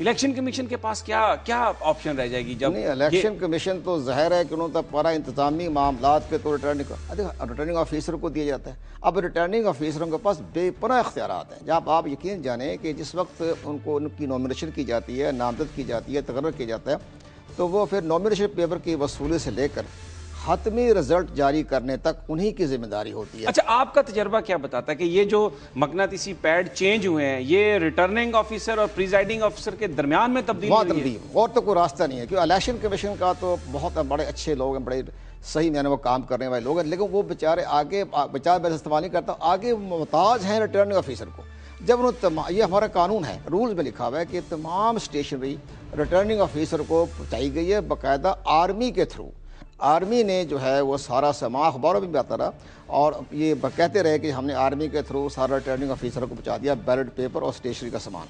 Election commission کے پاس کیا option رہ جائے گی جب نہیں الیکشن کمیشن تو ظاہر ہے کہ انہوں نے پورا انتظامی معاملات کے تو ریٹرننگ آفیسر کو دیا جاتا ہے. اب ریٹرننگ آفیسروں کے پاس بے پناہ اختیارات ہیں. جب آپ یقین جانیں کہ جس وقت ان کی نامنیشن کی جاتی ہے, نامزد کی جاتی ہے, تقرر کیا جاتا ہے, تو وہ پھر نامنیشن پیپر کی وصولی سے لے کر حتمی رزلٹ جاری کرنے تک انہی کی ذمہ داری ہوتی ہے. اچھا, آپ کا تجربہ کیا بتاتا ہے کہ یہ جو مقناطیسی پیڈ چینج ہوئے ہیں یہ ریٹرننگ آفیسر اور پریزائڈنگ آفیسر کے درمیان میں تبدیل ہوئی ہے؟ اور تو کوئی راستہ نہیں ہے, کیونکہ الیکشن کمیشن کا تو بہت بڑے اچھے لوگ ہیں, بڑے صحیح میں وہ کام کرنے والے لوگ ہیں, لیکن وہ بیچارے آگے بیچارے استعمال نہیں کرتا, آگے محتاج ہیں ریٹرننگ آفیسر کو. جب انہوں یہ ہمارا قانون ہے, رولز میں لکھا ہوا ہے کہ تمام اسٹیشنری ریٹرننگ آفیسر کو پہنچائی گئی ہے باقاعدہ آرمی کے تھرو. آرمی نے جو ہے وہ سارا سامان اخباروں میں بھی آتا رہا اور یہ کہتے رہے کہ ہم نے آرمی کے تھرو سارا ریٹرننگ آفیسر کو پہنچا دیا بیلٹ پیپر اور اسٹیشنری کا سامان.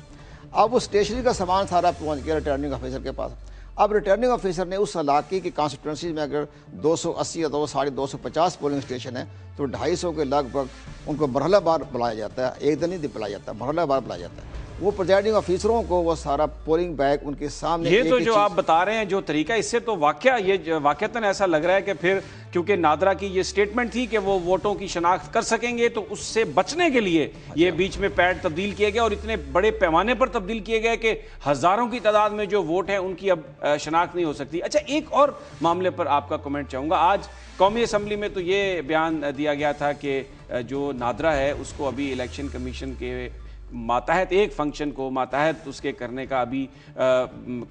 اب وہ اسٹیشنری کا سامان سارا پہنچ گیا ریٹرننگ آفیسر کے پاس. اب ریٹرننگ آفیسر نے اس علاقے کی کانسٹیٹوئنسی میں اگر 280 یا 250 پولنگ اسٹیشن ہے تو 250 کے لگ بھگ ان کو مرحلہ وار بلایا جاتا ہے, ایک دن ہی بلایا جاتا ہے, مرحلہ وار بلایا جاتا ہے. وہ پریزائڈنگ آفیسروں کو وہ سارا پولنگ بیگ ان کے سامنے. یہ تو جو آپ بتا رہے ہیں جو طریقہ, اس سے تو واقعتاً ایسا لگ رہا ہے کہ پھر کیونکہ نادرا کی یہ سٹیٹمنٹ تھی کہ وہ ووٹوں کی شناخت کر سکیں گے, تو اس سے بچنے کے لیے یہ بیچ میں پیڈ تبدیل کیے گئے اور اتنے بڑے پیمانے پر تبدیل کیے گئے کہ ہزاروں کی تعداد میں جو ووٹ ہیں ان کی اب شناخت نہیں ہو سکتی. اچھا, ایک اور معاملے پر آپ کا کمنٹ چاہوں گا. آج قومی اسمبلی میں تو یہ بیان دیا گیا تھا کہ جو نادرا ہے اس کو ابھی الیکشن کمیشن کے ماتحت ایک فنکشن کو ماتحت اس کے کرنے کا ابھی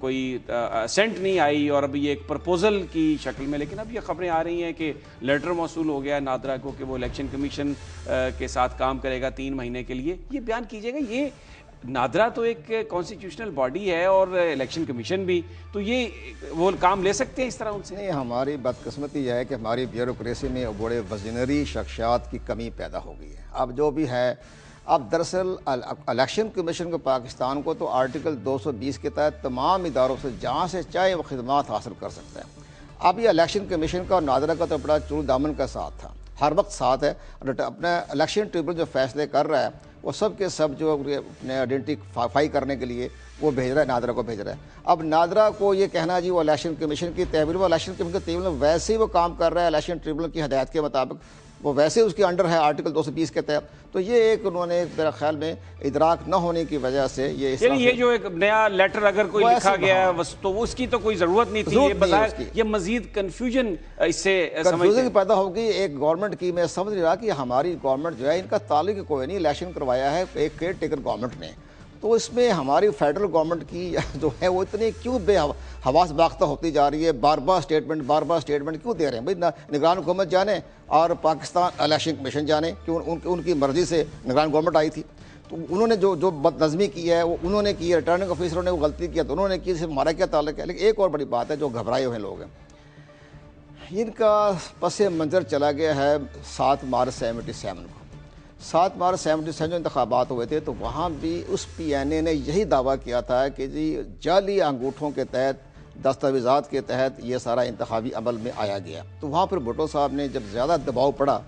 کوئی سینٹ نہیں آئی اور ابھی ایک پرپوزل کی شکل میں, لیکن اب یہ خبریں آ رہی ہیں کہ لیٹر موصول ہو گیا نادرا کو کہ وہ الیکشن کمیشن کے ساتھ کام کرے گا 3 مہینے کے لیے. یہ بیان کیجیے گا, یہ نادرا تو ایک کانسٹیٹیوشنل باڈی ہے اور الیکشن کمیشن بھی, تو یہ وہ کام لے سکتے ہیں اس طرح ان سے؟ نہیں, ہماری بدقسمتی یہ ہے کہ ہماری بیوروکریسی میں بڑے وزنری شخصیات کی کمی پیدا ہو گئی ہے. اب جو بھی ہے, اب دراصل الیکشن کمیشن کو پاکستان کو تو آرٹیکل 220 کے تحت تمام اداروں سے جہاں سے چاہے وہ خدمات حاصل کر سکتا ہے. اب یہ الیکشن کمیشن کا اور نادرا کا تو بڑا چور دامن کا ساتھ تھا, ہر وقت ساتھ ہے. اپنا الیکشن ٹریبونل جو فیصلے کر رہا ہے وہ سب کے سب جو اپنے آئیڈینٹیفائی کرنے کے لیے وہ بھیج رہا ہے, نادرا کو بھیج رہا ہے. اب نادرا کو یہ کہنا جی وہ الیکشن کمیشن کی تحویل, وہ الیکشن کمیشن کی تحویل ویسے ہی وہ کام کر رہا ہے الیکشن ٹریبونل کی ہدایت کے مطابق, وہ ویسے اس کے انڈر ہے آرٹیکل 220 کے تحت. تو یہ ایک انہوں نے میرا خیال میں ادراک نہ ہونے کی وجہ سے یہ جو ایک نیا لیٹر اگر کوئی لکھا گیا ہے تو اس کی تو کوئی ضرورت نہیں تھی, یہ مزید کنفیوژن اس سے پیدا ہوگی ایک گورنمنٹ کی. میں سمجھ نہیں رہا کہ ہماری گورنمنٹ جو ہے ان کا تعلق کوئی نہیں, الیکشن کروایا ہے ایک کیئر ٹیکر گورنمنٹ نے, تو اس میں ہماری فیڈرل گورنمنٹ کی جو ہے وہ اتنی کیوں بے حواس باختہ ہوتی جا رہی ہے, بار بار اسٹیٹمنٹ کیوں دے رہے ہیں بھائی؟ نگران حکومت جانے اور پاکستان الیکشن کمیشن جانے, کیوں ان کی مرضی سے نگران گورنمنٹ آئی تھی, تو انہوں نے جو بد نظمی کی ہے وہ انہوں نے کی ہے, ریٹرننگ آفیسروں نے وہ غلطی کیا تو انہوں نے کی, صرف ہمارا کیا تعلق ہے. لیکن ایک اور بڑی بات ہے, جو گھبرائے ہوئے لوگ ہیں ان کا پس منظر چلا گیا ہے 7 مارچ 77 کو. 7 مارچ 77 جو انتخابات ہوئے تھے تو وہاں بھی اس پی این اے نے یہی دعویٰ کیا تھا کہ جی جعلی انگوٹھوں کے تحت, دستاویزات کے تحت یہ سارا انتخابی عمل میں آیا گیا. تو وہاں پر بھٹو صاحب نے جب زیادہ دباؤ پڑا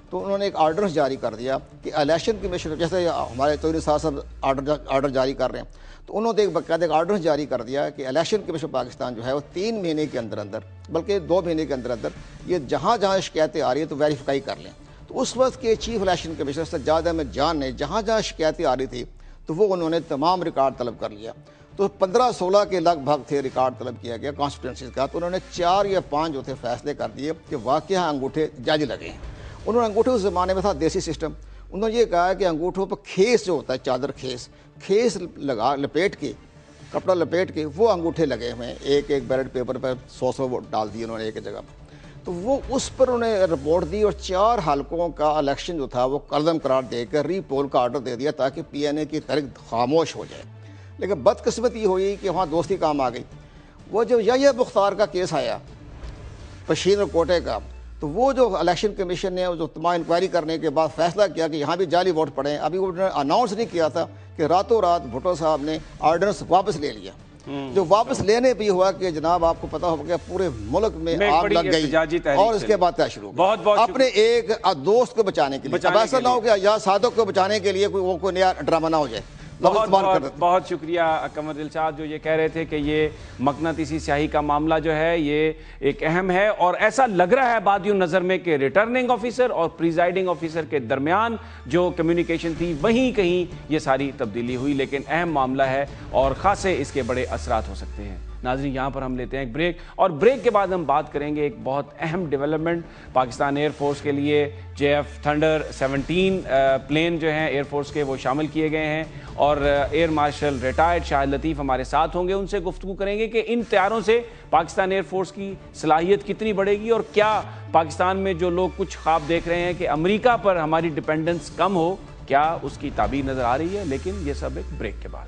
تو انہوں نے ایک آرڈر جاری کر دیا کہ الیکشن کمیشن, جیسے ہمارے چودھری صاحب آرڈر جاری کر رہے ہیں, تو انہوں نے ایک باقاعدہ ایک آرڈر جاری کر دیا کہ الیکشن کمیشن پاکستان جو ہے وہ 3 مہینے کے اندر بلکہ 2 مہینے کے اندر یہ جہاں شکایتیں آ رہی ہیں تو ویریفائی کر لیں. تو اس وقت کے chief election commissioner Sajjad Ahmed Jan نے جہاں شکایتیں آ رہی تھی تو وہ انہوں نے تمام ریکارڈ طلب کر لیا. تو 15-16 کے لگ بھگ تھے ریکارڈ طلب کیا گیا کانسٹیٹوئنسیز کا, تو انہوں نے 4 یا 5 جو تھے فیصلے کر دیے کہ واقعہ انگوٹھے جعلی لگے ہیں. انہوں نے انگوٹھے اس زمانے میں تھا دیسی سسٹم, انہوں نے یہ کہا کہ انگوٹھوں پر کھیس جو ہوتا ہے, چادر کھیس لپیٹ کے, کپڑا لپیٹ کے وہ انگوٹھے لگے ہوئے ہیں. ایک بیلٹ پیپر پر 100 ووٹ ڈال دیے انہوں نے ایک جگہ پر. تو وہ اس پر انہوں نے رپورٹ دی اور 4 حلقوں کا الیکشن جو تھا وہ قلم قرار دے کر ری پول کا آرڈر دے دیا تاکہ پی این اے کی تحریک خاموش ہو جائے. لیکن بدقسمت یہ ہوئی کہ وہاں دوستی کام آ گئی. وہ جو یحییٰ مختار کا کیس آیا پشین اور کوٹے کا, تو وہ جو الیکشن کمیشن نے جو تمام انکوائری کرنے کے بعد فیصلہ کیا کہ یہاں بھی جعلی ووٹ پڑے ہیں, ابھی وہ اناؤنس نہیں کیا تھا کہ راتوں رات بھٹو صاحب نے آرڈننس واپس لے لیا. جو واپس لینے بھی ہوا کہ جناب آپ کو پتا ہو گیا پورے ملک میں آگ لگ گئی اور اس کے بعد طے شروع اپنے ایک دوست کو بچانے کے لیے. اب ایسا نہ ہو کہ یا صادق کو بچانے کے لیے کوئی نیا ڈرامہ نہ ہو جائے. بہت شکریہ قمر دلشاد جو یہ کہہ رہے تھے کہ یہ مقناطیسی سیاہی کا معاملہ جو ہے یہ ایک اہم ہے، اور ایسا لگ رہا ہے بادیوں نظر میں کہ ریٹرننگ آفیسر اور پریزائڈنگ آفیسر کے درمیان جو کمیونیکیشن تھی وہیں کہیں یہ ساری تبدیلی ہوئی، لیکن اہم معاملہ ہے اور خاصے اس کے بڑے اثرات ہو سکتے ہیں۔ ناظرین یہاں پر ہم لیتے ہیں ایک بریک، اور بریک کے بعد ہم بات کریں گے ایک بہت اہم ڈیولپمنٹ پاکستان ایئر فورس کے لیے۔ JF تھنڈر 17 پلین جو ہیں ایئر فورس کے وہ شامل کیے گئے ہیں، اور ایئر مارشل ریٹائرڈ شاہد لطیف ہمارے ساتھ ہوں گے، ان سے گفتگو کریں گے کہ ان طیاروں سے پاکستان ایئر فورس کی صلاحیت کتنی بڑھے گی، اور کیا پاکستان میں جو لوگ کچھ خواب دیکھ رہے ہیں کہ امریکہ پر ہماری ڈیپینڈنس کم ہو، کیا اس کی تعبیر نظر آ رہی ہے۔ لیکن یہ سب ایک بریک کے بعد۔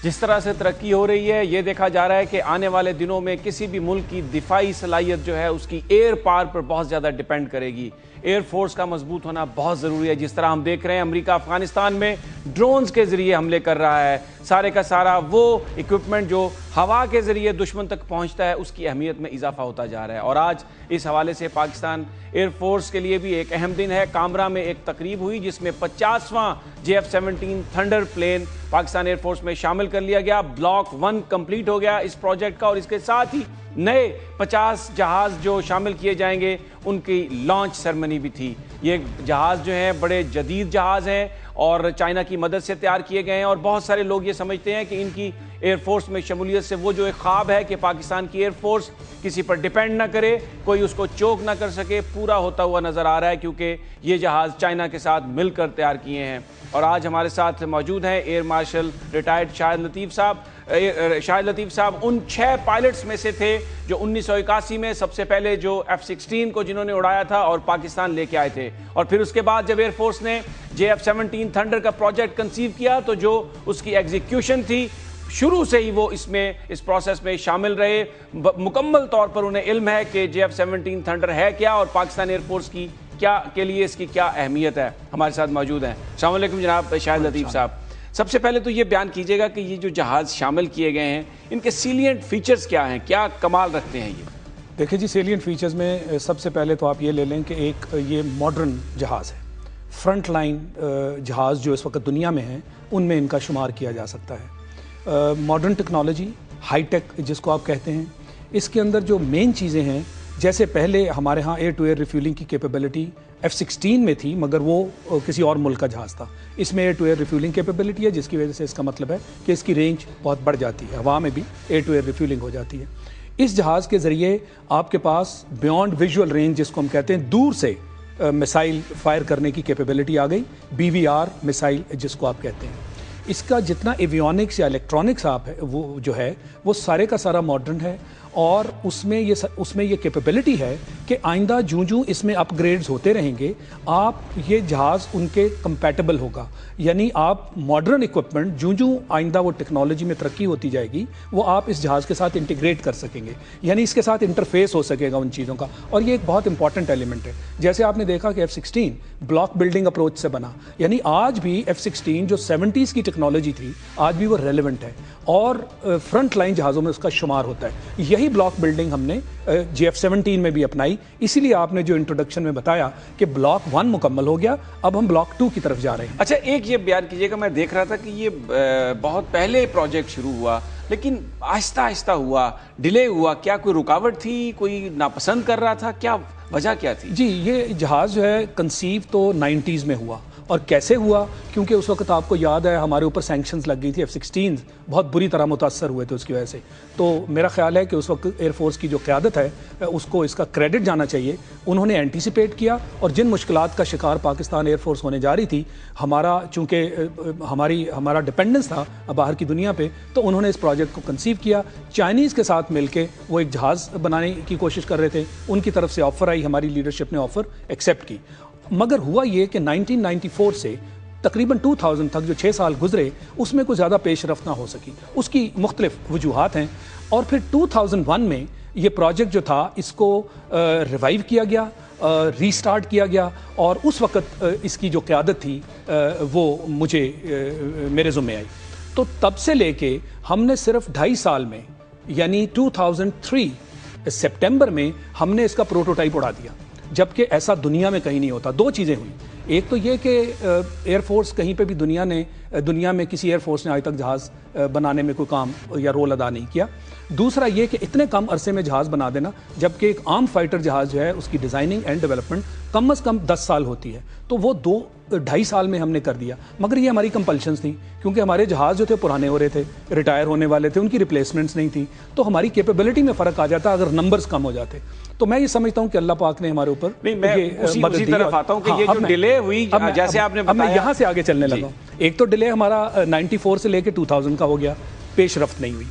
جس طرح سے ترقی ہو رہی ہے یہ دیکھا جا رہا ہے کہ آنے والے دنوں میں کسی بھی ملک کی دفاعی صلاحیت جو ہے اس کی ایئر پاور پر بہت زیادہ ڈیپینڈ کرے گی۔ ایئر فورس کا مضبوط ہونا بہت ضروری ہے۔ جس طرح ہم دیکھ رہے ہیں امریکہ افغانستان میں ڈرونز کے ذریعے حملے کر رہا ہے، سارے کا سارا وہ ایکوپمنٹ جو ہوا کے ذریعے دشمن تک پہنچتا ہے اس کی اہمیت میں اضافہ ہوتا جا رہا ہے، اور آج اس حوالے سے پاکستان ایئر فورس کے لیے بھی ایک اہم دن ہے۔ کامرا میں ایک تقریب ہوئی جس میں 50واں JF-17 thunder plane Pakistan air force میں شامل کر لیا گیا۔ بلاک 1 کمپلیٹ ہو گیا اس پروجیکٹ کا، اور اس کے ساتھ ہی نئے 50 جہاز جو شامل کیے جائیں گے ان کی لانچ سرمنی بھی تھی۔ یہ جہاز جو ہیں بڑے جدید جہاز ہیں اور چائنا کی مدد سے تیار کیے گئے ہیں، اور بہت سارے لوگ یہ سمجھتے ہیں کہ ان کی ایئر فورس میں شمولیت سے وہ جو ایک خواب ہے کہ پاکستان کی ایئر فورس کسی پر ڈیپینڈ نہ کرے، کوئی اس کو چوک نہ کر سکے، پورا ہوتا ہوا نظر آ رہا ہے، کیونکہ یہ جہاز چائنا کے ساتھ مل کر تیار کیے ہیں۔ اور آج ہمارے ساتھ موجود ہیں ایئر مارشل ریٹائرڈ شاہد لطیف صاحب۔ شاہد لطیف صاحب ان 6 پائلٹس میں سے تھے جو 1981 میں سب سے پہلے جو F-16 کو جنہوں نے اڑایا تھا اور پاکستان لے کے آئے تھے، اور پھر اس کے بعد جب ایئر فورس نے JF-17 تھنڈر کا پروجیکٹ کنسیو کیا تو جو اس کی ایگزیکیوشن تھی شروع سے ہی وہ اس پروسیس میں شامل رہے۔ مکمل طور پر انہیں علم ہے کہ JF-17 تھنڈر ہے کیا اور پاکستان ایئر فورس کی کے لیے اس کی کیا اہمیت ہے۔ ہمارے ساتھ موجود ہیں۔ السلام علیکم جناب شاہد لطیف صاحب۔ سب سے پہلے تو یہ بیان کیجئے گا کہ یہ جو جہاز شامل کیے گئے ہیں ان کے سیلینٹ فیچرز کیا ہیں، کیا کمال رکھتے ہیں یہ؟ دیکھیں جی، سیلینٹ فیچرز میں سب سے پہلے تو آپ یہ لے لیں کہ ایک یہ ماڈرن جہاز ہے، فرنٹ لائن جہاز جو اس وقت دنیا میں ہیں ان میں ان کا شمار کیا جا سکتا ہے۔ ماڈرن ٹیکنالوجی، ہائی ٹیک جس کو آپ کہتے ہیں، اس کے اندر جو مین چیزیں ہیں، جیسے پہلے ہمارے ہاں ایئر ٹو ایئر ریفیولنگ کی کیپیبلٹی F-16 میں تھی مگر وہ کسی اور ملک کا جہاز تھا، اس میں year to year refuelling capability ہے، جس کی وجہ سے اس کا مطلب ہے کہ اس کی رینج بہت بڑھ جاتی ہے، ہوا میں بھی ایئر ٹو ایئر ریفیولنگ ہو جاتی ہے۔ اس جہاز کے ذریعے آپ کے پاس بیونڈ ویژول رینج جس کو ہم کہتے ہیں، دور سے میسائل فائر کرنے کی کیپیبلٹی آ گئی، BVR میسائل جس کو آپ کہتے ہیں۔ اس کا جتنا ایویونکس یا الیکٹرانکس وہ جو ہے وہ سارے کا سارا ماڈرن ہے، اور اس میں یہ کیپیبلٹی ہے کہ آئندہ جوں اس میں اپ گریڈز ہوتے رہیں گے آپ یہ جہاز ان کے کمپیٹیبل ہوگا، یعنی آپ ماڈرن اکوپمنٹ جوں آئندہ وہ ٹیکنالوجی میں ترقی ہوتی جائے گی وہ آپ اس جہاز کے ساتھ انٹیگریٹ کر سکیں گے، یعنی اس کے ساتھ انٹرفیس ہو سکے گا ان چیزوں کا، اور یہ ایک بہت امپورٹنٹ ایلیمنٹ ہے۔ جیسے آپ نے دیکھا کہ F-16 بلاک بلڈنگ اپروچ سے بنا، یعنی آج بھی F-16 جو 70s کی ٹیکنالوجی تھی آج بھی وہ ریلیونٹ ہے، اور فرنٹ لائن جہازوں میں اس کا شمار ہوتا ہے۔ یہی بلاک بلڈنگ ہم نے JF-17 میں بھی اپنائی، اسی لیے آپ نے جو انٹروڈکشن میں بتایا کہ بلاک 1 مکمل ہو گیا، اب ہم بلاک 2 کی طرف جا رہے ہیں۔ اچھا، ایک یہ بیان کیجئے گا، میں دیکھ رہا تھا کہ یہ بہت پہلے پروجیکٹ شروع ہوا لیکن آہستہ آہستہ ہوا، ڈیلے ہوا، کیا کوئی رکاوٹ تھی، کوئی ناپسند کر رہا تھا، کیا وجہ کیا تھی؟ جی، یہ جہاز جو ہے کنسیو تو 90s میں ہوا، اور کیسے ہوا؟ کیونکہ اس وقت آپ کو یاد ہے ہمارے اوپر سینکشنز لگ گئی تھی، F-16 بہت بری طرح متاثر ہوئے تھے اس کی وجہ سے، تو میرا خیال ہے کہ اس وقت ایئر فورس کی جو قیادت ہے اس کو اس کا کریڈٹ جانا چاہیے، انہوں نے اینٹیسپیٹ کیا، اور جن مشکلات کا شکار پاکستان ایئر فورس ہونے جا رہی تھی، چونکہ ہمارا ڈیپینڈنس تھا باہر کی دنیا پہ، تو انہوں نے اس پروجیکٹ کو کنسیو کیا، چائنیز کے ساتھ مل کے وہ ایک جہاز بنانے کی کوشش کر رہے تھے، ان کی طرف سے آفر آئی، ہماری لیڈرشپ نے آفر ایکسیپٹ کی، مگر ہوا یہ کہ 1994 سے تقریباً 2000 تک جو 6 سال گزرے اس میں کوئی زیادہ پیش رفت نہ ہو سکی، اس کی مختلف وجوہات ہیں، اور پھر 2001 میں یہ پروجیکٹ جو تھا اس کو ریوائیو کیا گیا، ریسٹارٹ کیا گیا اور اس وقت اس کی جو قیادت تھی وہ مجھے میرے ذمہ آئی. تو تب سے لے کے ہم نے صرف 2.5 سال میں یعنی 2003 سپٹمبر میں ہم نے اس کا پروٹوٹائپ اڑا دیا, جبکہ ایسا دنیا میں کہیں نہیں ہوتا. 2 چیزیں ہوئیں, ایک تو یہ کہ ایئر فورس کہیں پہ بھی دنیا میں کسی ایئر فورس نے آج تک جہاز بنانے میں کوئی کام یا رول ادا نہیں کیا. دوسرا یہ کہ اتنے کم عرصے میں جہاز بنا دینا, جبکہ ایک عام فائٹر جہاز جو ہے اس کی ڈیزائننگ اینڈ ڈیولپمنٹ کم از کم 10 سال ہوتی ہے, تو وہ 2.5 سال میں ہم نے کر دیا. مگر یہ ہماری کمپلشنز تھیں, کیونکہ ہمارے جہاز جو تھے پرانے ہو رہے تھے, ریٹائر ہونے والے تھے, ان کی ریپلیسمنٹس نہیں تھیں, تو ہماری کیپیبلٹی میں فرق آ جاتا اگر نمبرز کم ہو جاتے. تو میں یہ سمجھتا ہوں کہ اللہ پاک نے ہمارے اوپر اسی طرف آتا ہوں کہ یہ جو ڈیلے ہوئی جیسے آپ نے بتایا, میں یہاں سے آگے چلنے لگا. ایک تو ڈیلے ہمارا 94 سے لے کے 2000 کا ہو گیا, پیش رفت نہیں ہوئی.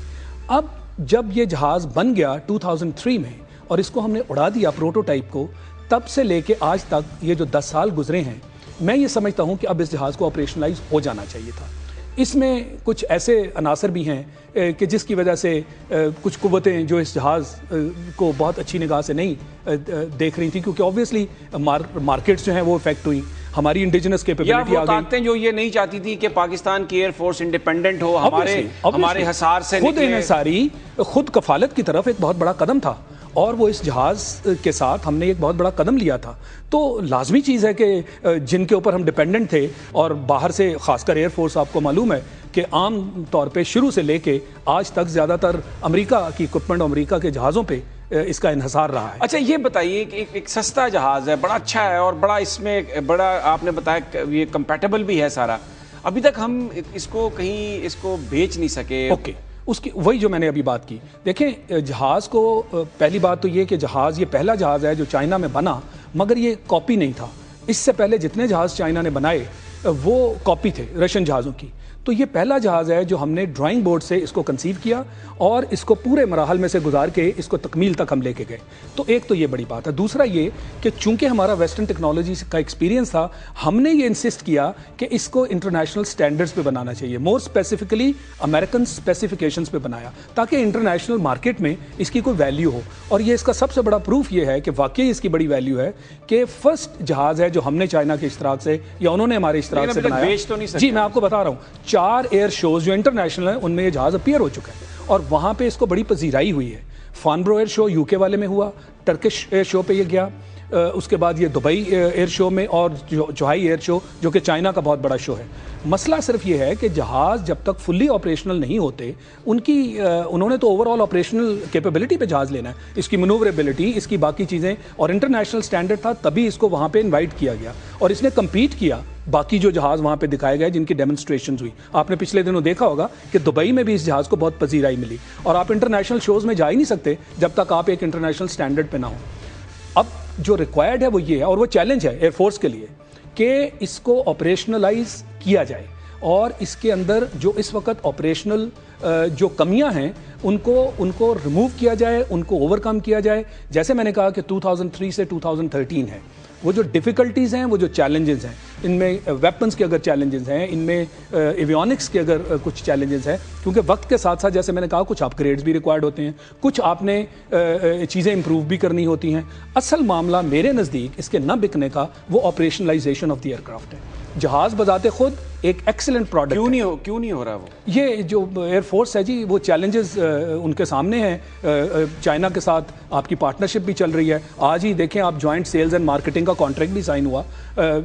اب جب یہ جہاز بن گیا 2003 میں اور اس کو ہم نے اڑا دیا پروٹوٹائپ کو, تب سے لے کے آج تک یہ جو 10 سال گزرے ہیں, میں یہ سمجھتا ہوں کہ اب اس جہاز کو آپریشنلائز ہو جانا چاہیے تھا. اس میں کچھ ایسے عناصر بھی ہیں کہ جس کی وجہ سے کچھ قوتیں جو اس جہاز کو بہت اچھی نگاہ سے نہیں دیکھ رہی تھیں, کیونکہ اوبویسلی مارکیٹس جو ہیں وہ افیکٹ ہوئی, ہماری انڈیجنس کیپیبلٹی آ گئی. یا وہ طاقتیں جو یہ نہیں چاہتی تھی کہ پاکستان کی ایئر فورس انڈیپینڈنٹ ہو, ہمارے حصار سے خود انحصاری, خود کفالت کی طرف ایک بہت بڑا قدم تھا, اور وہ اس جہاز کے ساتھ ہم نے ایک بہت بڑا قدم لیا تھا. تو لازمی چیز ہے کہ جن کے اوپر ہم ڈیپینڈنٹ تھے, اور باہر سے خاص کر ایئر فورس, آپ کو معلوم ہے کہ عام طور پہ شروع سے لے کے آج تک زیادہ تر امریکہ کی اکوپمنٹ, امریکہ کے جہازوں پہ اس کا انحصار رہا ہے. اچھا یہ بتائیے کہ ایک سستا جہاز ہے, بڑا اچھا ہے, اور بڑا اس میں بڑا آپ نے بتایا یہ کمپیٹیبل بھی ہے سارا, ابھی تک ہم اس کو کہیں اس کو بیچ نہیں سکے. اوکے, اس کی وہی جو میں نے ابھی بات کی. دیکھیں جہاز کو, پہلی بات تو یہ کہ جہاز یہ پہلا جہاز ہے جو چائنا میں بنا, مگر یہ کاپی نہیں تھا. اس سے پہلے جتنے جہاز چائنا نے بنائے وہ کاپی تھے رشین جہازوں کی. تو یہ پہلا جہاز ہے جو ہم نے ڈرائنگ بورڈ سے اس کو کنسیو کیا اور اس کو پورے مراحل میں سے گزار کے اس کو تکمیل تک ہم لے کے گئے. تو ایک تو یہ بڑی بات ہے. دوسرا یہ کہ چونکہ ہمارا ویسٹرن ٹیکنالوجی کا ایکسپیرینس تھا, ہم نے یہ انسسٹ کیا کہ اس کو انٹرنیشنل سٹینڈرڈز پہ بنانا چاہیے, مور اسپیسیفکلی امریکن اسپیسیفکیشنز پہ بنایا, تاکہ انٹرنیشنل مارکیٹ میں اس کی کوئی ویلیو ہو. اور یہ اس کا سب سے بڑا پروف یہ ہے کہ واقعی اس کی بڑی ویلیو ہے کہ فرسٹ جہاز ہے جو ہم نے چائنا کے اشتراک سے یا انہوں نے ہمارے اشتراک سے بنایا. جی میں آپ کو بتا رہا ہوں, 4 ایئر شوز جو انٹرنیشنل ہیں ان میں یہ جہاز اپیئر ہو چکا ہے, اور وہاں پہ اس کو بڑی پذیرائی ہوئی ہے. فانبرو ایئر شو یو کے والے میں ہوا, ٹرکش ایئر شو پہ یہ گیا, اس کے بعد یہ دبئی ایئر شو میں, اور چوہائی ایئر شو جو کہ چائنا کا بہت بڑا شو ہے. مسئلہ صرف یہ ہے کہ جہاز جب تک فلی آپریشنل نہیں ہوتے, انہوں نے تو اوور آل آپریشنل کیپیبلٹی پہ جہاز لینا ہے, اس کی منوربلٹی, اس کی باقی چیزیں, اور انٹرنیشنل سٹینڈرڈ تھا, تبھی اس کو وہاں پہ انوائٹ کیا گیا اور اس نے کمپیٹ کیا باقی جو جہاز وہاں پہ دکھائے گئے جن کی ڈیمونسٹریشنز ہوئی. آپ نے پچھلے دنوں دیکھا ہوگا کہ دبئی میں بھی اس جہاز کو بہت پذیرائی ملی, اور آپ انٹرنیشنل شوز میں جا ہی نہیں سکتے جب تک آپ ایک انٹرنیشنل سٹینڈرڈ پہ نہ ہو. اب جو ریکوائرڈ ہے وہ یہ ہے, اور وہ چیلنج ہے ایئر فورس کے لیے, کہ اس کو آپریشنلائز کیا جائے, اور اس کے اندر جو اس وقت آپریشنل جو کمیاں ہیں ان کو ریموو کیا جائے, ان کو اوور کم کیا جائے. جیسے میں نے کہا کہ 2003 سے 2013 ہے, وہ جو ڈیفیکلٹیز ہیں, وہ جو چیلنجز ہیں, ان میں ویپنز کے اگر چیلنجز ہیں, ان میں ایویونکس کے اگر کچھ چیلنجز ہیں, کیونکہ وقت کے ساتھ ساتھ جیسے میں نے کہا کچھ اپ گریڈز بھی ریکوائرڈ ہوتے ہیں, کچھ آپ نے چیزیں امپروو بھی کرنی ہوتی ہیں. اصل معاملہ میرے نزدیک اس کے نہ بکنے کا وہ operationalization of the aircraft ہے. جہاز بذات خود ایک ایکسلنٹ پروڈکٹ کیوں نہیں ہو رہا وہ, یہ جو ایئر فورس ہے جی, وہ چیلنجز ان کے سامنے ہیں. چائنا کے ساتھ آپ کی پارٹنرشپ بھی چل رہی ہے. آج ہی دیکھیں آپ, جوائنٹ سیلز اینڈ مارکیٹنگ کا کانٹریکٹ بھی سائن ہوا,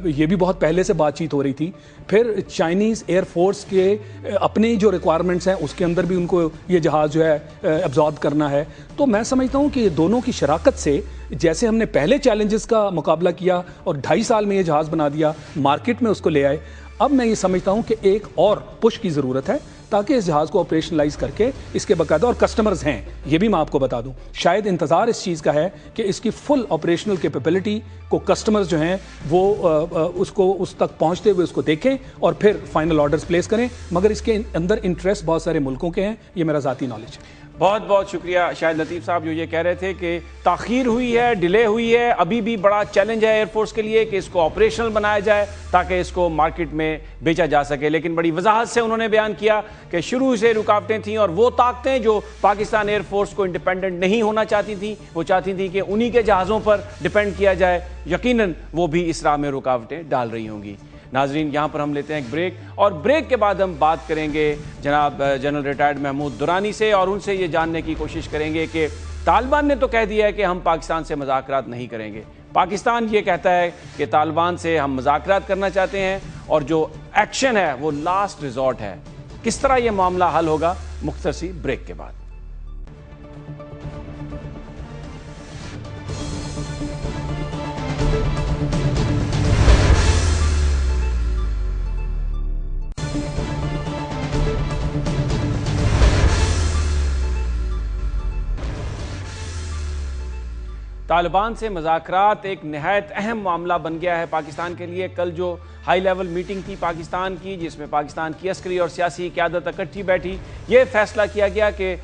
یہ بھی بہت پہلے سے بات چیت ہو رہی تھی. پھر چائنیز ایئر فورس کے اپنی جو ریکوائرمنٹس ہیں اس کے اندر بھی ان کو یہ جہاز جو ہے ایبزارب کرنا ہے. تو میں سمجھتا ہوں کہ یہ دونوں کی شراکت سے, جیسے ہم نے پہلے چیلنجز کا مقابلہ کیا اور 2.5 سال میں یہ جہاز بنا دیا, مارکیٹ میں اس کو لے آئے, اب میں یہ سمجھتا ہوں کہ ایک اور پش کی ضرورت ہے تاکہ اس جہاز کو آپریشنلائز کر کے اس کے باقاعدہ, اور کسٹمرز ہیں یہ بھی میں آپ کو بتا دوں, شاید انتظار اس چیز کا ہے کہ اس کی فل آپریشنل کیپیبلٹی کو کسٹمرز جو ہیں وہ اس تک پہنچتے ہوئے اس کو دیکھیں اور پھر فائنل آرڈرز پلیس کریں. مگر اس کے اندر انٹرسٹ بہت سارے ملکوں کے ہیں, یہ میرا ذاتی نالج ہے. بہت بہت شکریہ شاہد لطیف صاحب جو یہ کہہ رہے تھے کہ تاخیر ہوئی ہے، ڈیلے ہوئی ہے، ابھی بھی بڑا چیلنج ہے ایئر فورس کے لیے کہ اس کو آپریشنل بنایا جائے تاکہ اس کو مارکیٹ میں بیچا جا سکے، لیکن بڑی وضاحت سے انہوں نے بیان کیا کہ شروع سے رکاوٹیں تھیں اور وہ طاقتیں جو پاکستان ایئر فورس کو انڈیپینڈنٹ نہیں ہونا چاہتی تھیں، وہ چاہتی تھیں کہ انہی کے جہازوں پر ڈیپینڈ کیا جائے، یقیناً وہ بھی اس راہ میں رکاوٹیں ڈال رہی ہوں گی۔ ناظرین یہاں پر ہم لیتے ہیں ایک بریک، اور بریک کے بعد ہم بات کریں گے جناب جنرل ریٹائرڈ محمود درانی سے، اور ان سے یہ جاننے کی کوشش کریں گے کہ طالبان نے تو کہہ دیا ہے کہ ہم پاکستان سے مذاکرات نہیں کریں گے، پاکستان یہ کہتا ہے کہ طالبان سے ہم مذاکرات کرنا چاہتے ہیں اور جو ایکشن ہے وہ لاسٹ ریزورٹ ہے۔ کس طرح یہ معاملہ حل ہوگا؟ مختصر سی بریک کے بعد۔ طالبان سے مذاکرات ایک نہایت اہم معاملہ بن گیا ہے پاکستان کے لیے۔ کل جو ہائی لیول میٹنگ تھی پاکستان کی، جس میں پاکستان کی عسکری اور سیاسی قیادت اکٹھی بیٹھی، یہ فیصلہ کیا گیا کہ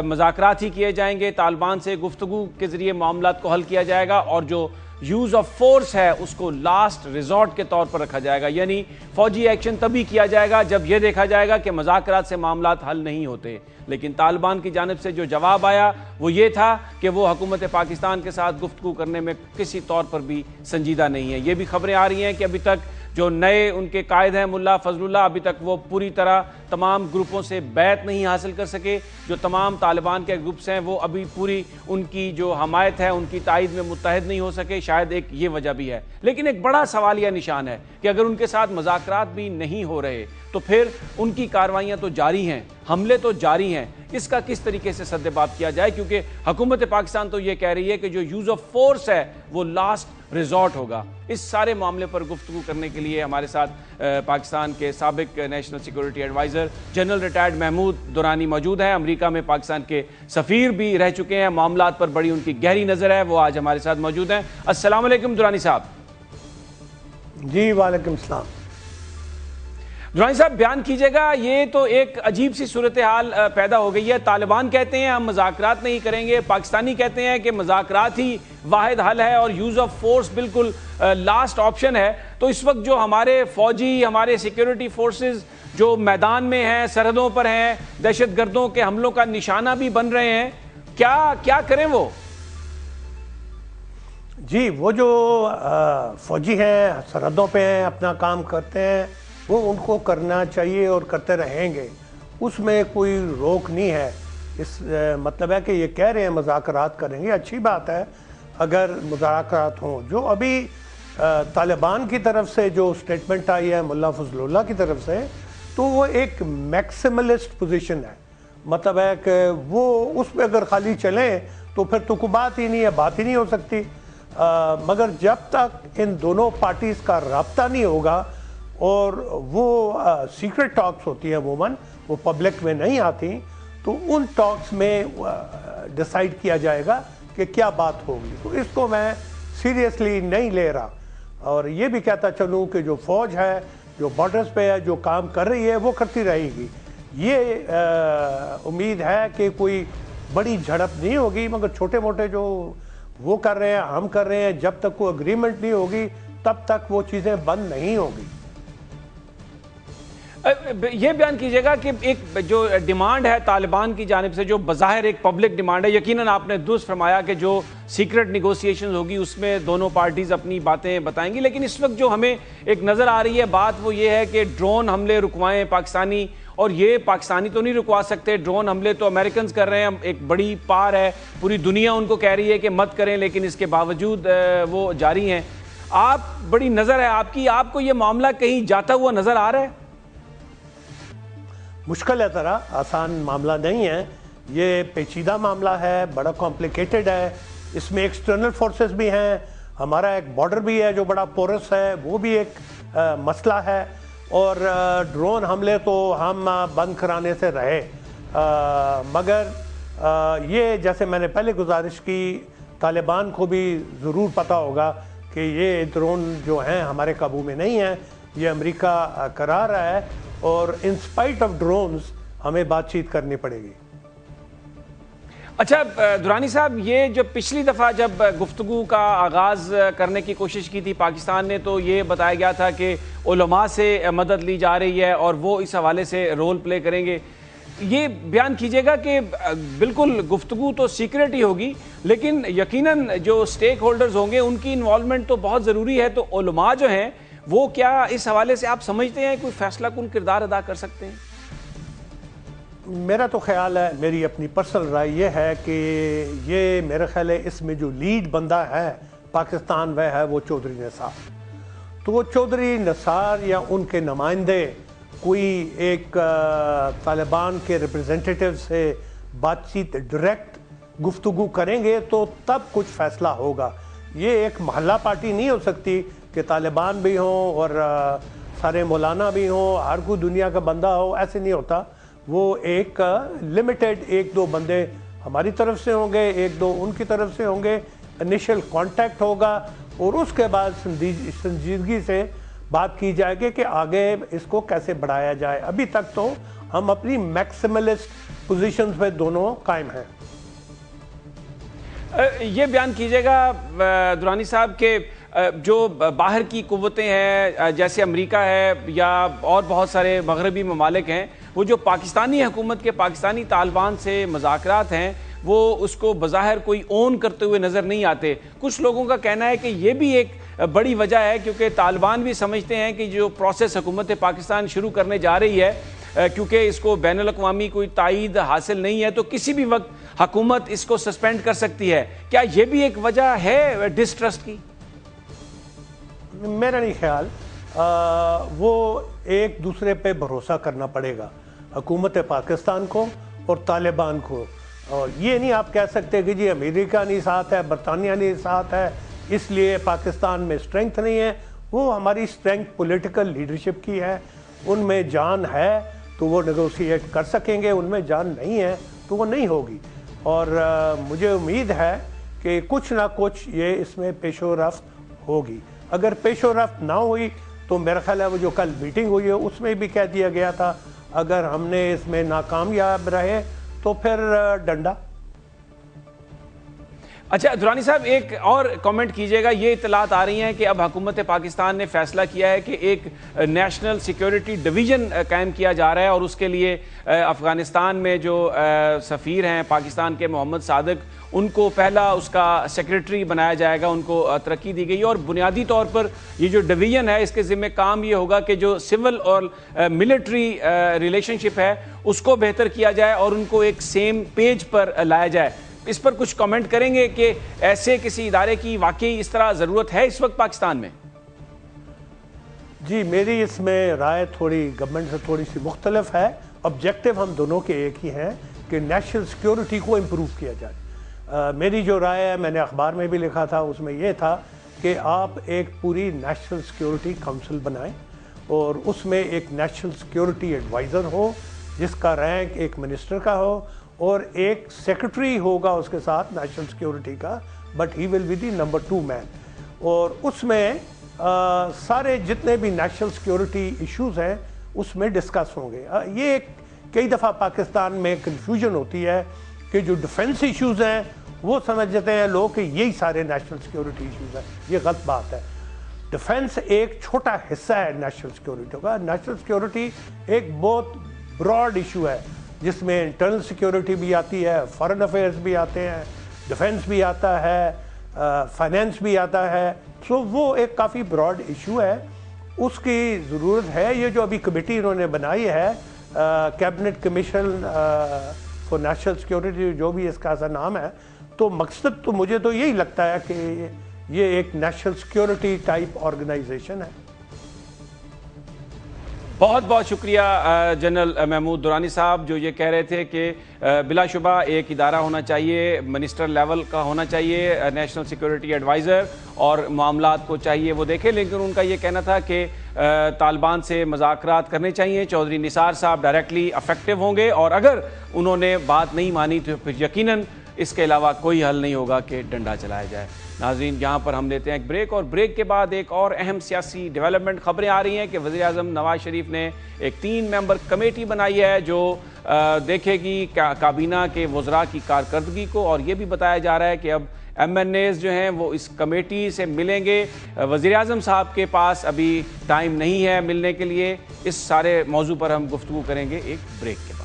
مذاکرات ہی کیے جائیں گے، طالبان سے گفتگو کے ذریعے معاملات کو حل کیا جائے گا، اور جو یوز آف فورس ہے اس کو لاسٹ ریزورٹ کے طور پر رکھا جائے گا، یعنی فوجی ایکشن تبھی کیا جائے گا جب یہ دیکھا جائے گا کہ مذاکرات سے معاملات حل نہیں ہوتے۔ لیکن طالبان کی جانب سے جو جواب آیا وہ یہ تھا کہ وہ حکومت پاکستان کے ساتھ گفتگو کرنے میں کسی طور پر بھی سنجیدہ نہیں ہے۔ یہ بھی خبریں آ رہی ہیں کہ ابھی تک جو نئے ان کے قائد ہیں ملا فضل اللہ، ابھی تک وہ پوری طرح تمام گروپوں سے بیعت نہیں حاصل کر سکے، جو تمام طالبان کے گروپس ہیں وہ ابھی پوری ان کی جو حمایت ہے ان کی تائید میں متحد نہیں ہو سکے، شاید ایک یہ وجہ بھی ہے۔ لیکن ایک بڑا سوالیہ نشان ہے کہ اگر ان کے ساتھ مذاکرات بھی نہیں ہو رہے تو پھر ان کی کارروائیاں تو جاری ہیں، حملے تو جاری ہیں، اس کا کس طریقے سے سد باب کیا جائے، کیونکہ حکومت پاکستان تو یہ کہہ رہی ہے کہ جو یوز آف فورس ہے وہ لاسٹ ریزورٹ ہوگا۔ اس سارے معاملے پر گفتگو کرنے کے لیے ہمارے ساتھ پاکستان کے سابق national security advisor general retired Mahmood Durrani موجود ہیں، امریکہ میں پاکستان کے سفیر بھی رہ چکے ہیں، معاملات پر بڑی ان کی گہری نظر ہے، وہ آج ہمارے ساتھ موجود ہیں۔ السلام علیکم درانی صاحب۔ جی وعلیکم السلام۔ درانی صاحب بیان کیجئے گا، یہ تو ایک عجیب سی صورتحال پیدا ہو گئی ہے، طالبان کہتے ہیں ہم مذاکرات نہیں کریں گے، پاکستانی کہتے ہیں کہ مذاکرات ہی واحد حل ہے اور یوز آف فورس بالکل لاسٹ آپشن ہے۔ تو اس وقت جو ہمارے فوجی، ہمارے سیکیورٹی فورسز جو میدان میں ہیں، سرحدوں پر ہیں، دہشت گردوں کے حملوں کا نشانہ بھی بن رہے ہیں، کیا کریں وہ؟ جی وہ جو فوجی ہیں سرحدوں پہ ہیں، اپنا کام کرتے ہیں، وہ ان کو کرنا چاہیے اور کرتے رہیں گے، اس میں کوئی روک نہیں ہے۔ اس مطلب ہے کہ یہ کہہ رہے ہیں مذاکرات کریں گے، اچھی بات ہے اگر مذاکرات ہوں۔ جو ابھی طالبان کی طرف سے جو سٹیٹمنٹ آئی ہے ملا فضل اللہ کی طرف سے، تو وہ ایک میکسیملسٹ پوزیشن ہے، مطلب ہے کہ وہ اس میں اگر خالی چلیں تو پھر تو کوئی بات ہی نہیں ہے، بات ہی نہیں ہو سکتی۔ مگر جب تک ان دونوں پارٹیز کا رابطہ نہیں ہوگا اور وہ سیکرٹ ٹاکس ہوتی ہیں عموماً، وہ پبلک میں نہیں آتی، تو ان ٹاکس میں ڈیسائیڈ کیا جائے گا کہ کیا بات ہوگی۔ تو اس کو میں سیریسلی نہیں لے رہا، اور یہ بھی کہتا چلوں کہ جو فوج ہے جو بارڈرز پہ ہے، جو کام کر رہی ہے وہ کرتی رہے گی۔ یہ امید ہے کہ کوئی بڑی جھڑپ نہیں ہوگی، مگر چھوٹے موٹے جو وہ کر رہے ہیں ہم کر رہے ہیں، جب تک کوئی اگریمنٹ نہیں ہوگی تب تک وہ چیزیں بند نہیں ہوگی۔ یہ بیان کیجئے گا کہ ایک جو ڈیمانڈ ہے طالبان کی جانب سے، جو بظاہر ایک پبلک ڈیمانڈ ہے، یقیناً آپ نے درست فرمایا کہ جو سیکرٹ نیگوسیشن ہوگی اس میں دونوں پارٹیز اپنی باتیں بتائیں گی، لیکن اس وقت جو ہمیں ایک نظر آ رہی ہے بات وہ یہ ہے کہ ڈرون حملے رکوائیں پاکستانی، اور یہ پاکستانی تو نہیں رکوا سکتے، ڈرون حملے تو امریکنز کر رہے ہیں، ایک بڑی پار ہے، پوری دنیا ان کو کہہ رہی ہے کہ مت کریں، لیکن اس کے باوجود وہ جاری ہیں۔ آپ بڑی نظر ہے آپ کی، آپ کو یہ معاملہ کہیں جاتا ہوا نظر آ رہا ہے؟ مشکل ہے ذرا، آسان معاملہ نہیں ہے، یہ پیچیدہ معاملہ ہے، بڑا کمپلیکیٹڈ ہے، اس میں ایکسٹرنل فورسز بھی ہیں، ہمارا ایک بارڈر بھی ہے جو بڑا پورس ہے، وہ بھی ایک مسئلہ ہے، اور ڈرون حملے تو ہم بند کرانے سے رہے، مگر یہ جیسے میں نے پہلے گزارش کی، طالبان کو بھی ضرور پتہ ہوگا کہ یہ ڈرون جو ہیں ہمارے قابو میں نہیں ہیں، یہ امریکہ کرا رہا ہے، اور ان سپائٹ آف ڈرونز ہمیں بات چیت کرنی پڑے گی۔ اچھا درانی صاحب، یہ جو پچھلی دفعہ جب گفتگو کا آغاز کرنے کی کوشش کی تھی پاکستان نے، تو یہ بتایا گیا تھا کہ علماء سے مدد لی جا رہی ہے اور وہ اس حوالے سے رول پلے کریں گے. یہ بیان کیجیے گا کہ بالکل گفتگو تو سیکریٹ ہی ہوگی، لیکن یقیناً جو سٹیک ہولڈرز ہوں گے ان کی انوالومنٹ تو بہت ضروری ہے. تو علماء جو ہیں وہ کیا اس حوالے سے آپ سمجھتے ہیں کوئی فیصلہ کن کردار ادا کر سکتے ہیں؟ میرا تو خیال ہے، میری اپنی پرسنل رائے یہ ہے کہ یہ میرا خیال ہے اس میں جو لیڈ بندہ ہے پاکستان وہ ہے وہ چودھری نثار. تو وہ چودھری نثار یا ان کے نمائندے کوئی ایک طالبان کے ریپرزینٹیٹیو سے بات چیت ڈائریکٹ گفتگو کریں گے تو تب کچھ فیصلہ ہوگا. یہ ایک محلہ پارٹی نہیں ہو سکتی کہ طالبان بھی ہوں اور سارے مولانا بھی ہوں، ہر کوئی دنیا کا بندہ ہو، ایسے نہیں ہوتا. وہ ایک لمیٹڈ ایک دو بندے ہماری طرف سے ہوں گے، ایک دو ان کی طرف سے ہوں گے، انیشل کانٹیکٹ ہوگا اور اس کے بعد سنجیدگی سے بات کی جائے گی کہ آگے اس کو کیسے بڑھایا جائے. ابھی تک تو ہم اپنی میکسیملسٹ پوزیشنز پہ دونوں قائم ہیں. یہ بیان کیجیے گا درانی صاحب کہ جو باہر کی قوتیں ہیں جیسے امریکہ ہے یا اور بہت سارے مغربی ممالک ہیں، وہ جو پاکستانی حکومت کے پاکستانی طالبان سے مذاکرات ہیں وہ اس کو بظاہر کوئی اون کرتے ہوئے نظر نہیں آتے. کچھ لوگوں کا کہنا ہے کہ یہ بھی ایک بڑی وجہ ہے کیونکہ طالبان بھی سمجھتے ہیں کہ جو پروسیس حکومت پاکستان شروع کرنے جا رہی ہے، کیونکہ اس کو بین الاقوامی کوئی تائید حاصل نہیں ہے تو کسی بھی وقت حکومت اس کو سسپینڈ کر سکتی ہے. کیا یہ بھی ایک وجہ ہے ڈسٹرسٹ کی؟ میرا نہیں خیال. وہ ایک دوسرے پہ بھروسہ کرنا پڑے گا، حکومت پاکستان کو اور طالبان کو. اور یہ نہیں آپ کہہ سکتے کہ جی امریکہ نہیں ساتھ ہے، برطانیہ نہیں ساتھ ہے، اس لیے پاکستان میں سٹرنگتھ نہیں ہے. وہ ہماری سٹرنگتھ پولیٹیکل لیڈرشپ کی ہے. ان میں جان ہے تو وہ نیگوشیٹ کر سکیں گے، ان میں جان نہیں ہے تو وہ نہیں ہوگی. اور مجھے امید ہے کہ کچھ نہ کچھ یہ اس میں پیش و رفت ہوگی. اگر پیش و رفت نہ ہوئی تو میرا خیال ہے وہ جو کل میٹنگ ہوئی ہے اس میں بھی کہہ دیا گیا تھا اگر ہم نے اس میں ناکامیاب رہے تو پھر ڈنڈا. اچھا درانی صاحب، ایک اور کامنٹ کیجیے گا. یہ اطلاعات آ رہی ہیں کہ اب حکومت پاکستان نے فیصلہ کیا ہے کہ ایک نیشنل سیکیورٹی ڈویژن قائم کیا جا رہا ہے اور اس کے لیے افغانستان میں جو سفیر ہیں پاکستان کے محمد صادق، ان کو پہلا اس کا سیکریٹری بنایا جائے گا، ان کو ترقی دی گئی. اور بنیادی طور پر یہ جو ڈویژن ہے اس کے ذمہ کام یہ ہوگا کہ جو سول اور ملٹری ریلیشن شپ ہے اس کو بہتر کیا جائے اور ان کو ایک سیم پیج پر لایا جائے. اس پر کچھ کامنٹ کریں گے کہ ایسے کسی ادارے کی واقعی اس طرح ضرورت ہے اس وقت پاکستان میں؟ جی میری اس میں رائے تھوڑی گورنمنٹ سے تھوڑی سی مختلف ہے. آبجیکٹو ہم دونوں کے ایک ہی ہیں کہ نیشنل سیکیورٹی کو امپروو کیا جائے. میری جو رائے ہے میں نے اخبار میں بھی لکھا تھا، اس میں یہ تھا کہ آپ ایک پوری نیشنل سیکیورٹی کونسل بنائیں اور اس میں ایک نیشنل سیکیورٹی ایڈوائزر ہو جس کا رینک ایک منسٹر کا ہو اور ایک سیکرٹری ہوگا اس کے ساتھ نیشنل سیکیورٹی کا، but he will be the number 2 man. اور اس میں سارے جتنے بھی نیشنل سیکیورٹی ایشوز ہیں اس میں ڈسکس ہوں گے. یہ ایک کئی دفعہ پاکستان میں کنفیوژن ہوتی ہے کہ جو ڈیفنس ایشوز ہیں وہ سمجھتے ہیں لوگ کہ یہی سارے نیشنل سیکیورٹی ایشوز ہیں. یہ غلط بات ہے. ڈیفنس ایک چھوٹا حصہ ہے نیشنل سیکیورٹی کا. نیشنل سیکیورٹی ایک بہت براڈ ایشو ہے جس میں انٹرنل سیکیورٹی بھی آتی ہے، فارن افیئرز بھی آتے ہیں، ڈیفنس بھی آتا ہے، فائنینس بھی آتا ہے. سو وہ ایک کافی براڈ ایشو ہے، اس کی ضرورت ہے. یہ جو ابھی کمیٹی انہوں نے بنائی ہے cabinet commission for national security, جو بھی اس کا ایسا نام ہے، تو مقصد تو مجھے تو یہی لگتا ہے کہ یہ ایک نیشنل سیکیورٹی ٹائپ آرگنائزیشن ہے. بہت بہت شکریہ جنرل محمود درانی صاحب، جو یہ کہہ رہے تھے کہ بلا شبہ ایک ادارہ ہونا چاہیے، منسٹر لیول کا ہونا چاہیے، نیشنل سیکیورٹی ایڈوائزر، اور معاملات کو چاہیے وہ دیکھے. لیکن ان کا یہ کہنا تھا کہ طالبان سے مذاکرات کرنے چاہیے. چودھری نثار صاحب ڈائریکٹلی افیکٹو ہوں گے اور اگر انہوں نے بات نہیں مانی تو پھر یقیناً اس کے علاوہ کوئی حل نہیں ہوگا کہ ڈنڈا چلایا جائے. ناظرین، یہاں پر ہم لیتے ہیں ایک بریک، اور بریک کے بعد ایک اور اہم سیاسی ڈیولپمنٹ خبریں آ رہی ہیں کہ وزیر اعظم نواز شریف نے ایک 3 ممبر کمیٹی بنائی ہے جو دیکھے گی کابینہ کے وزراء کی کارکردگی کو، اور یہ بھی بتایا جا رہا ہے کہ اب ایم این ایز جو ہیں وہ اس کمیٹی سے ملیں گے۔ وزیراعظم صاحب کے پاس ابھی ٹائم نہیں ہے ملنے کے لیے۔ اس سارے موضوع پر ہم گفتگو کریں گے ایک بریک کے بعد۔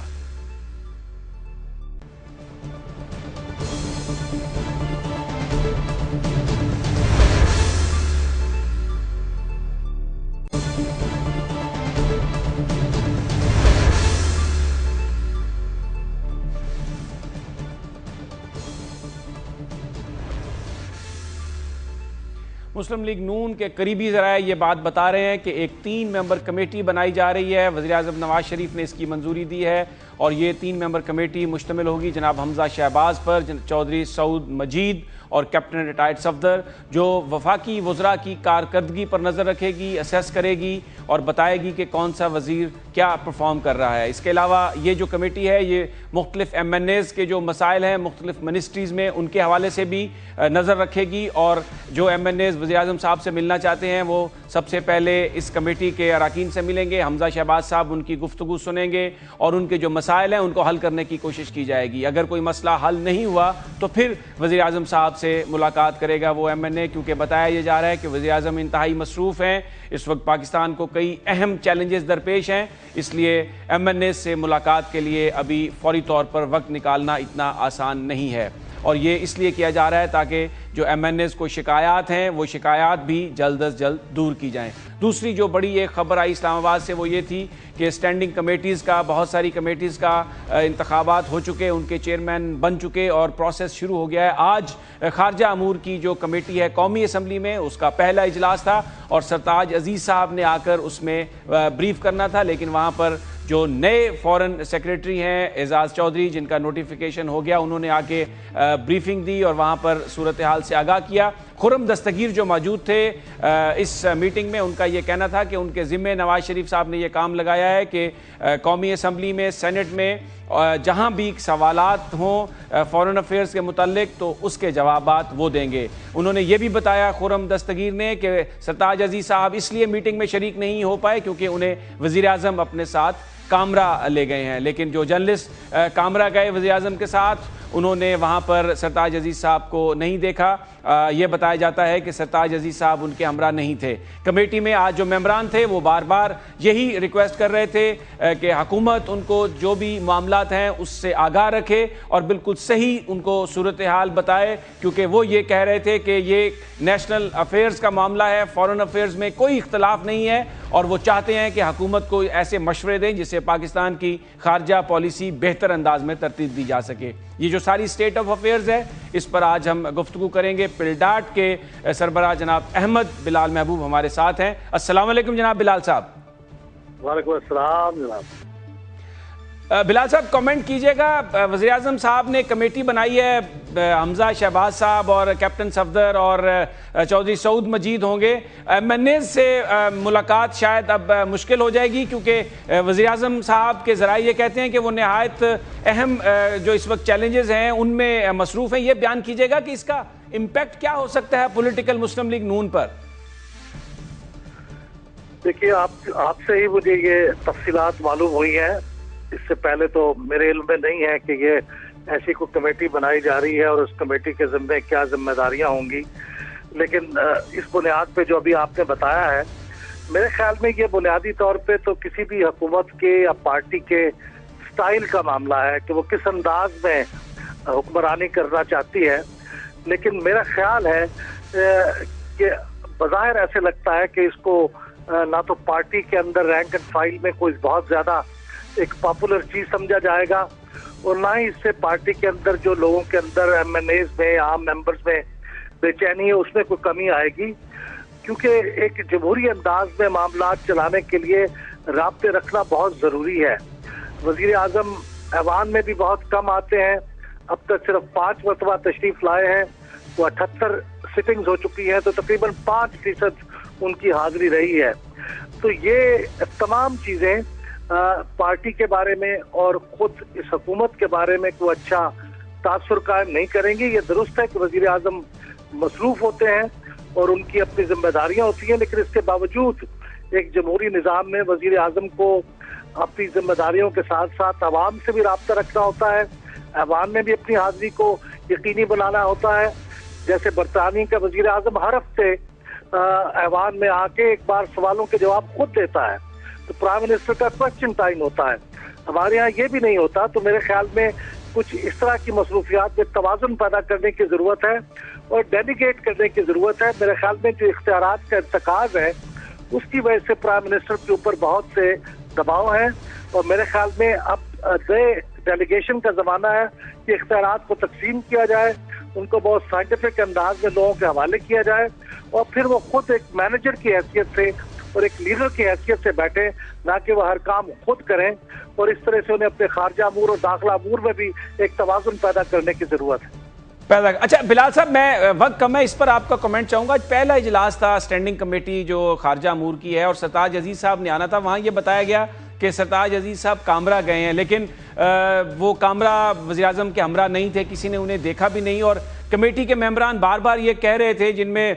مسلم لیگ نون کے قریبی ذرائع یہ بات بتا رہے ہیں کہ ایک 3 ممبر کمیٹی بنائی جا رہی ہے۔ وزیراعظم نواز شریف نے اس کی منظوری دی ہے، اور یہ 3 ممبر کمیٹی مشتمل ہوگی جناب حمزہ شہباز پر، چودھری سعود مجید اور کیپٹن ریٹائرڈ صفدر، جو وفاقی وزراء کی کارکردگی پر نظر رکھے گی، اسیس کرے گی اور بتائے گی کہ کون سا وزیر کیا پرفارم کر رہا ہے۔ اس کے علاوہ یہ جو کمیٹی ہے یہ مختلف ایم این ایز کے جو مسائل ہیں مختلف منسٹریز میں ان کے حوالے سے بھی نظر رکھے گی، اور جو ایم این ایز وزیراعظم صاحب سے ملنا چاہتے ہیں وہ سب سے پہلے اس کمیٹی کے اراکین سے ملیں گے۔ حمزہ شہباز صاحب ان کی گفتگو سنیں گے اور ان کے جو مسائل ہیں ان کو حل کرنے کی کوشش کی جائے گی۔ اگر کوئی مسئلہ حل نہیں ہوا تو پھر وزیراعظم صاحب سے ملاقات کرے گا وہ ایم این اے، کیونکہ بتایا یہ جا رہا ہے کہ وزیراعظم انتہائی مصروف ہیں۔ اس وقت پاکستان کو کئی اہم چیلنجز درپیش ہیں، اس لیے ایم این اے سے ملاقات کے لیے ابھی فوری طور پر وقت نکالنا اتنا آسان نہیں ہے، اور یہ اس لیے کیا جا رہا ہے تاکہ جو ایم این ایز کو شکایات ہیں وہ شکایات بھی جلد از جلد دور کی جائیں۔ دوسری جو بڑی ایک خبر آئی اسلام آباد سے وہ یہ تھی کہ اسٹینڈنگ کمیٹیز کا، بہت ساری کمیٹیز کا انتخابات ہو چکے، ان کے چیئرمین بن چکے اور پروسیس شروع ہو گیا ہے۔ آج خارجہ امور کی جو کمیٹی ہے قومی اسمبلی میں، اس کا پہلا اجلاس تھا اور سرتاج عزیز صاحب نے آ کر اس میں بریف کرنا تھا، لیکن وہاں پر جو نئے فورن سیکریٹری ہیں اعزاز چودھری، جن کا نوٹیفیکیشن ہو گیا، انہوں نے آ کے بریفنگ دی اور وہاں پر صورتحال سے آگاہ کیا۔ خرم دستگیر جو موجود تھے اس میٹنگ میں، ان کا یہ کہنا تھا کہ ان کے ذمہ نواز شریف صاحب نے یہ کام لگایا ہے کہ قومی اسمبلی میں، سینٹ میں جہاں بھی سوالات ہوں فورن افیئرز کے متعلق تو اس کے جوابات وہ دیں گے۔ انہوں نے یہ بھی بتایا خرم دستگیر نے کہ سرتاج عزیز صاحب اس لیے میٹنگ میں شریک نہیں ہو پائے کیونکہ انہیں وزیراعظم اپنے ساتھ کامرہ لے گئے ہیں، لیکن جو جرنلسٹ کامرہ گئے وزیراعظم کے ساتھ انہوں نے وہاں پر سرتاج عزیز صاحب کو نہیں دیکھا۔ یہ بتایا جاتا ہے کہ سرتاج عزیز صاحب ان کے ہمراہ نہیں تھے۔ کمیٹی میں آج جو ممبران تھے وہ بار بار یہی ریکویسٹ کر رہے تھے کہ حکومت ان کو جو بھی معاملات ہیں اس سے آگاہ رکھے اور بالکل صحیح ان کو صورتحال بتائے، کیونکہ وہ یہ کہہ رہے تھے کہ یہ نیشنل افیئرز کا معاملہ ہے، فورن افیئرز میں کوئی اختلاف نہیں ہے، اور وہ چاہتے ہیں کہ حکومت کو ایسے مشورے دیں جس سے پاکستان کی خارجہ پالیسی بہتر انداز میں ترتیب دی جا سکے۔ یہ جو ساری اسٹیٹ آف افیئرز ہے اس پر آج ہم گفتگو کریں گے۔ پلڈاٹ کے سربراہ جناب احمد بلال محبوب ہمارے ساتھ ہیں۔ السلام علیکم جناب بلال صاحب۔ وعلیکم السلام جناب۔ بلال صاحب کامنٹ کیجئے گا، وزیراعظم صاحب نے کمیٹی بنائی ہے، حمزہ شہباز صاحب اور کیپٹن صفدر اور چودھری سعود مجید ہوں گے، ایم این اے سے ملاقات شاید اب مشکل ہو جائے گی کیونکہ وزیراعظم صاحب کے ذرائع یہ کہتے ہیں کہ وہ نہایت اہم جو اس وقت چیلنجز ہیں ان میں مصروف ہیں۔ یہ بیان کیجئے گا کہ اس کا امپیکٹ کیا ہو سکتا ہے پولیٹیکل مسلم لیگ نون پر؟ دیکھیے آپ سے ہی مجھے یہ تفصیلات معلوم ہوئی ہیں، اس سے پہلے تو میرے علم میں نہیں ہے کہ یہ ایسی کوئی کمیٹی بنائی جا رہی ہے اور اس کمیٹی کے ذمہ کیا ذمہ داریاں ہوں گی، لیکن اس بنیاد پہ جو ابھی آپ نے بتایا ہے میرے خیال میں یہ بنیادی طور پہ تو کسی بھی حکومت کے یا پارٹی کے سٹائل کا معاملہ ہے کہ وہ کس انداز میں حکمرانی کرنا چاہتی ہے، لیکن میرا خیال ہے کہ بظاہر ایسے لگتا ہے کہ اس کو نہ تو پارٹی کے اندر رینک اینڈ فائل میں کوئی بہت زیادہ ایک پاپولر چیز سمجھا جائے گا، اور نہ ہی اس سے پارٹی کے اندر جو لوگوں کے اندر ایم این ایز میں عام ممبرز میں بے چینی ہے اس میں کوئی کمی آئے گی، کیونکہ ایک جمہوری انداز میں معاملات چلانے کے لیے رابطے رکھنا بہت ضروری ہے۔ وزیر اعظم ایوان میں بھی بہت کم آتے ہیں، اب تک صرف 5 مرتبہ تشریف لائے ہیں، وہ 78 سٹنگز ہو چکی ہیں، تو تقریباً 5% ان کی حاضری رہی ہے۔ تو یہ تمام چیزیں پارٹی کے بارے میں اور خود اس حکومت کے بارے میں کوئی اچھا تاثر قائم نہیں کریں گے۔ یہ درست ہے کہ وزیر اعظم مصروف ہوتے ہیں اور ان کی اپنی ذمہ داریاں ہوتی ہیں، لیکن اس کے باوجود ایک جمہوری نظام میں وزیر اعظم کو اپنی ذمہ داریوں کے ساتھ ساتھ عوام سے بھی رابطہ رکھنا ہوتا ہے، عوام میں بھی اپنی حاضری کو یقینی بنانا ہوتا ہے. جیسے برطانیہ کا وزیر اعظم ہر ہفتے ایوان میں آ کے ایک بار سوالوں کے جواب خود دیتا ہے، تو پرائم منسٹر کا کوشچن ٹائم ہوتا ہے. ہمارے یہاں یہ بھی نہیں ہوتا. تو میرے خیال میں کچھ اس طرح کی مصروفیات میں توازن پیدا کرنے کی ضرورت ہے اور ڈیلیگیٹ کرنے کی ضرورت ہے. میرے خیال میں جو اختیارات کا ارتکاز ہے اس کی وجہ سے پرائم منسٹر کے اوپر بہت سے دباؤ ہیں، اور میرے خیال میں اب نئے ڈیلیگیشن کا زمانہ ہے کہ اختیارات کو تقسیم کیا جائے، ان کو بہت سائنٹیفک انداز میں لوگوں کے حوالے کیا جائے، اور پھر وہ خود ایک مینیجر کی حیثیت سے اور ایک لیڈر کی حیثیت سے بیٹھے، نہ کہ وہ ہر کام خود کریں. اور اس طرح سے انہیں اپنے خارجہ امور اور داخلہ امور میں بھی ایک توازن پیدا کرنے کی ضرورت ہے. اچھا بلال صاحب، میں وقت کم ہے، اس پر آپ کا کمنٹ چاہوں گا. پہلا اجلاس تھا اسٹینڈنگ کمیٹی جو خارجہ امور کی ہے، اور سرتاج عزیز صاحب نے آنا تھا. وہاں یہ بتایا گیا کہ سرتاج عزیز صاحب کامرا گئے ہیں، لیکن وہ کامرا وزیر اعظم کے ہمراہ نہیں تھے، کسی نے انہیں دیکھا بھی نہیں. اور کمیٹی کے ممبران بار بار یہ کہہ رہے تھے، جن میں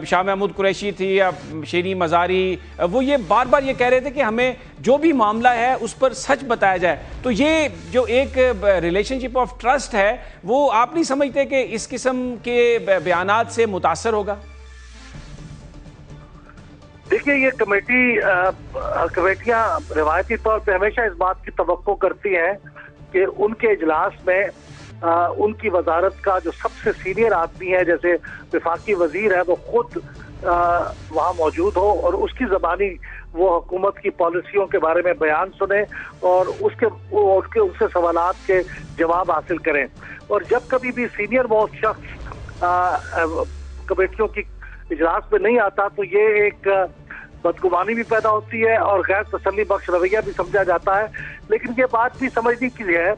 شاہ محمود قریشی تھی یا شیریں مزاری، وہ یہ بار بار یہ کہہ رہے تھے کہ ہمیں جو بھی معاملہ ہے اس پر سچ بتایا جائے. تو یہ جو ایک ریلیشن شپ آف ٹرسٹ ہے، وہ آپ نہیں سمجھتے کہ اس قسم کے بیانات سے متاثر ہوگا؟ دیکھیے، یہ کمیٹیاں روایتی طور پہ ہمیشہ اس بات کی توقع کرتی ہیں کہ ان کے اجلاس میں ان کی وزارت کا جو سب سے سینئر آدمی ہے، جیسے وفاقی وزیر ہے، وہ خود وہاں موجود ہو اور اس کی زبانی وہ حکومت کی پالیسیوں کے بارے میں بیان سنیں اور ان سے سوالات کے جواب حاصل کریں. اور جب کبھی بھی سینئر موسٹ شخص کمیٹیوں کی اجلاس میں نہیں آتا تو یہ ایک بدگمانی بھی پیدا ہوتی ہے اور غیر تسلی بخش رویہ بھی سمجھا جاتا ہے. لیکن یہ بات بھی سمجھنے کی ہے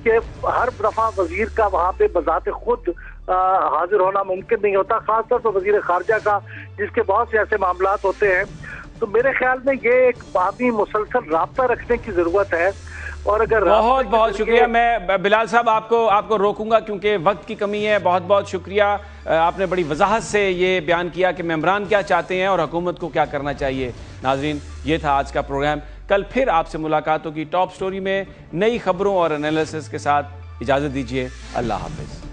کہ ہر دفعہ وزیر کا وہاں پہ بذات خود حاضر ہونا ممکن نہیں ہوتا، خاص طور پر وزیر خارجہ کا، جس کے بہت سے ایسے معاملات ہوتے ہیں. تو میرے خیال میں یہ ایک باہمی مسلسل رابطہ رکھنے کی ضرورت ہے. اور اگر بہت بہت شکریہ. میں بلال صاحب آپ کو روکوں گا کیونکہ وقت کی کمی ہے. بہت بہت شکریہ، آپ نے بڑی وضاحت سے یہ بیان کیا کہ ممبران کیا چاہتے ہیں اور حکومت کو کیا کرنا چاہیے. ناظرین، یہ تھا آج کا پروگرام. کل پھر آپ سے ملاقات ہوگی ٹاپ سٹوری میں نئی خبروں اور انالیسس کے ساتھ. اجازت دیجیے، اللہ حافظ.